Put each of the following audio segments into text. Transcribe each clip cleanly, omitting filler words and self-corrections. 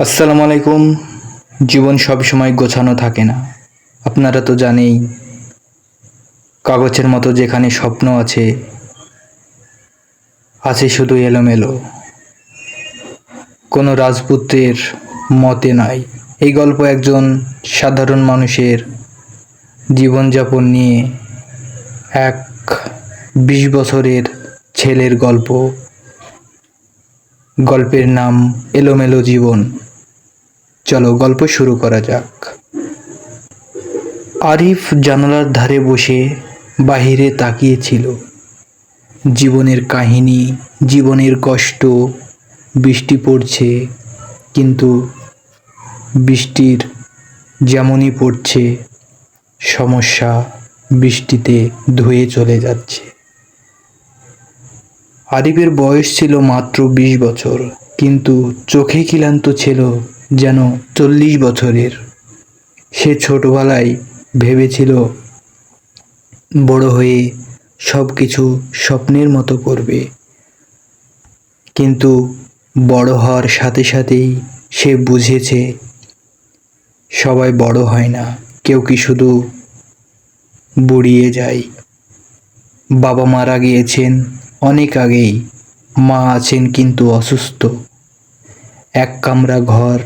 আসসালামু আলাইকুম। জীবন সব সময় গোছানো থাকে না, আপনারা তো জানেই। কাগজের মতো যেখানে স্বপ্ন আছে, আছে শুধু এলোমেলো। কোনো রাজপুত্রের মতে নয়। এই গল্প একজন সাধারণ মানুষের জীবনযাপন নিয়ে, এক 20 বছরের ছেলের গল্প। গল্পের নাম এলোমেলো জীবন। চলো গল্প শুরু করা যাক। আরিফ জানালার ধারে বসে বাহিরে তাকিয়েছিল। জীবনের কাহিনী, জীবনের কষ্ট। বৃষ্টি পড়ছে, কিন্তু বৃষ্টির যেমনই পড়ছে, সমস্যা বৃষ্টিতে ধুয়ে চলে যাচ্ছে। আরিফের বয়স ছিল মাত্র 20 বছর, কিন্তু চোখে ক্লান্ত ছিল যেন 40 বছরের। সে ছোটবেলায় ভেবেছিল বড় হয়ে সব কিছু স্বপ্নের মতো করবে, কিন্তু বড় হওয়ার সাথে সাথেই সে বুঝেছে সবাই বড় হয় না, কেউ কি শুধু বুড়িয়ে যায়। বাবা মারা গিয়েছেন অনেক আগেই, মা আছেন কিন্তু অসুস্থ। এক কামরা ঘর,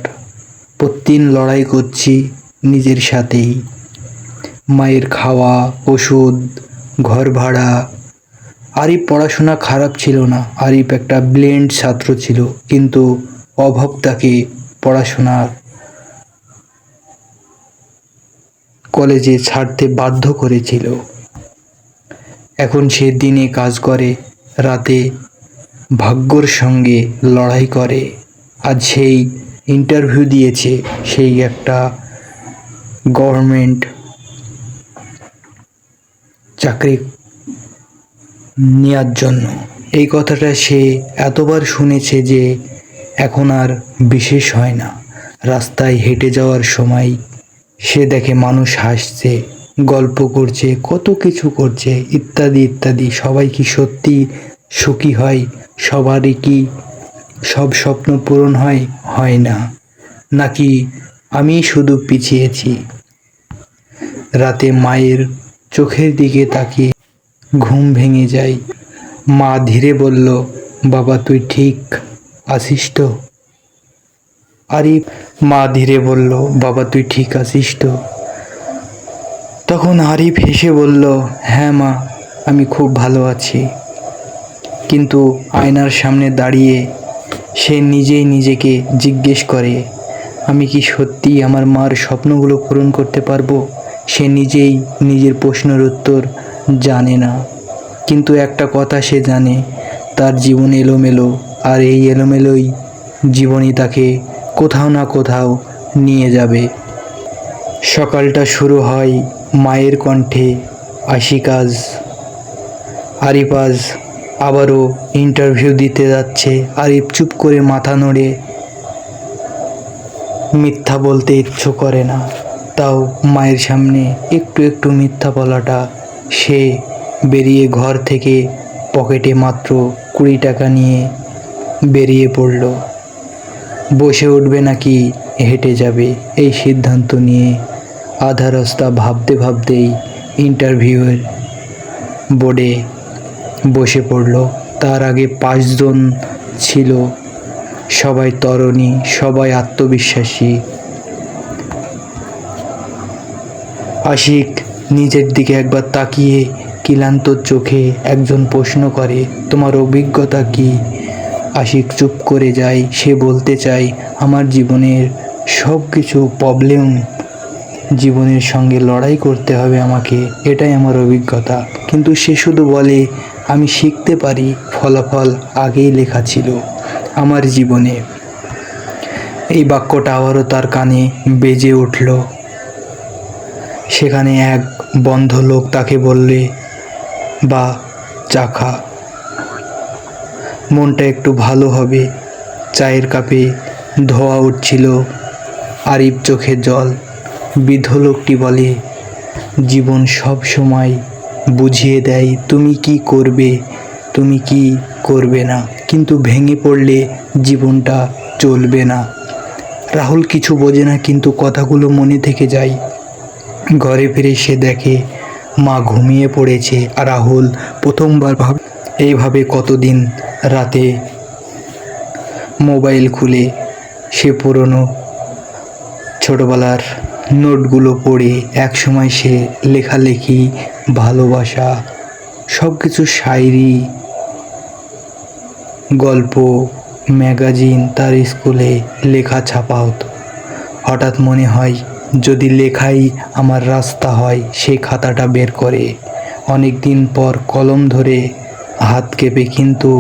প্রতিদিন লড়াই করছি নিজের সাথেই। মায়ের খাওয়া, ওষুধ, ঘর ভাড়া। আরিফ পড়াশোনা খারাপ ছিল না, আরিফ একটা ব্রিলিয়েন্ট ছাত্র ছিল, কিন্তু অভাব তাকে পড়াশোনার কলেজে ছাড়তে বাধ্য করেছিল। এখন সে দিনে কাজ করে, রাতে ভাগ্যর সঙ্গে লড়াই করে। আজ সেই ইন্টারভিউ দিয়েছে, সেই একটা গভর্নমেন্ট চাকরি নেওয়ার জন্য। এই কথাটা সে এতবার শুনেছে যে এখন আর বিশেষ হয় না। রাস্তায় হেঁটে যাওয়ার সময় সে দেখে মানুষ হাসছে, গল্প করছে, কত কিছু করছে, ইত্যাদি ইত্যাদি। সবাই কি সত্যি সুখী হয়? সবারই কি সব স্বপ্ন পূরণ হয়? হয় না। নাকি আমি শুধু পিছিয়েছি? রাতে মায়ের চোখের দিকে তাকিয়ে ঘুম ভেঙে যায়। মা ধীরে বলল, বাবা তুই ঠিক আছিস তো? মা ধীরে বলল, বাবা তুই ঠিক আছিস তো? তখন আরিফ হেসে বলল, হ্যাঁ মা, আমি খুব ভালো আছি। কিন্তু আয়নার সামনে দাঁড়িয়ে সে নিজেই নিজেকে জিজ্ঞেস করে, আমি কি সত্যি আমার মার স্বপ্নগুলো পূরণ করতে পারবো? সে নিজেই নিজের প্রশ্নের উত্তর জানে না, কিন্তু একটা কথা সে জানে, তার জীবন এলোমেলো, আর এই এলোমেলোই জীবনই তাকে কোথাও না কোথাও নিয়ে যাবে। সকালটা শুরু হয় মায়ের কণ্ঠে, আশিক আজ আরিফ আজ আবারও ইন্টারভিউ দিতে যাচ্ছে। আরিফ চুপ করে মাথা নাড়ে, মিথ্যা বলতে ইচ্ছে করে না, তাও মায়ের সামনে একটু একটু মিথ্যা বলাটা। সে বেরিয়ে ঘর থেকে পকেটে মাত্র 20 টাকা নিয়ে বেরিয়ে পড়ল। বসে উঠবে নাকি হেঁটে যাবে, এই সিদ্ধান্ত নিয়ে আধা রাস্তা ভাবতে ভাবতেই ইন্টারভিউয়ের বোর্ডে বসে পড়ল। তার আগে 5 জন ছিল, সবাই তরুণী, সবাই আত্মবিশ্বাসী। আশিক নিজের দিকে একবার তাকিয়ে ক্লান্ত চোখে একজন প্রশ্ন করে, তোমার অভিজ্ঞতা কি? আশিক চুপ করে যায়। সে বলতে চায়, আমার জীবনের সব কিছু প্রবলেম, জীবনের সঙ্গে লড়াই করতে হবে আমাকে, এটাই আমার অভিজ্ঞতা। কিন্তু সে শুধু বলে, আমি শিখতে পারি, ফলাফল আগেই লেখা ছিল আমার জীবনে। এই বাক্যটা আবারও তার কানে বেজে উঠল। সেখানে এক বন্ধ লোক তাকে বললে, বা চা খা, মনটা একটু ভালো হবে। চায়ের কাপে ধোঁয়া উঠছিল, আরিফ চোখে জল। বৃদ্ধ লোকটি বলে, জীবন সব সময় বুঝিয়ে দেয় তুমি কি করবে, তুমি কি করবে না, কিন্তু ভেঙে পড়লে জীবনটা চলবে না। রাহুল কিছু বোঝে না, কিন্তু কথাগুলো মনে থেকে যায়। ঘরে ফিরে সে দেখে মা ঘুমিয়ে পড়েছে, আর রাহুল প্রথমবার এইভাবে কতদিন রাতে মোবাইল খুলে সে পুরনো ছোটবেলার নোটগুলো পড়ে একসময় সে লেখালেখি, ভালোবাসা, সব কিছু, শায়রি, গল্প, ম্যাগাজিন তার স্কুলে লেখা ছাপা হতো। হঠাৎ মনে হয় যদি লেখাই আমার রাস্তা হয়, সেই খাতাটা বের করে অনেক দিন পর কলম ধরে হাত কেঁপে কিন্তু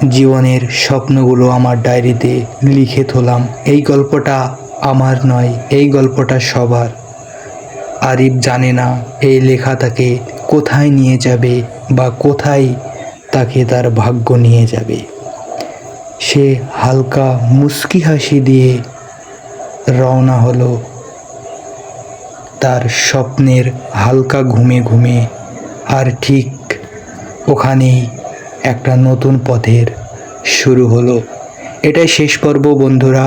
জীবনের স্বপ্নগুলো আমার ডায়েরিতে লিখে তোলাম। এই গল্পটা আমার নয়, এই গল্পটা সবার। আরিফ জানে না এই লেখা তাকে কোথায় নিয়ে যাবে বা কোথায় তাকে তার ভাগ্য নিয়ে যাবে। সে হালকা মুচকি হাসি দিয়ে রওনা হলো তার স্বপ্নের হালকা ঘুমে ঘুমে। আর ঠিক ওখানেই একটা নতুন পথের শুরু হলো। এটাই শেষ পর্ব বন্ধুরা।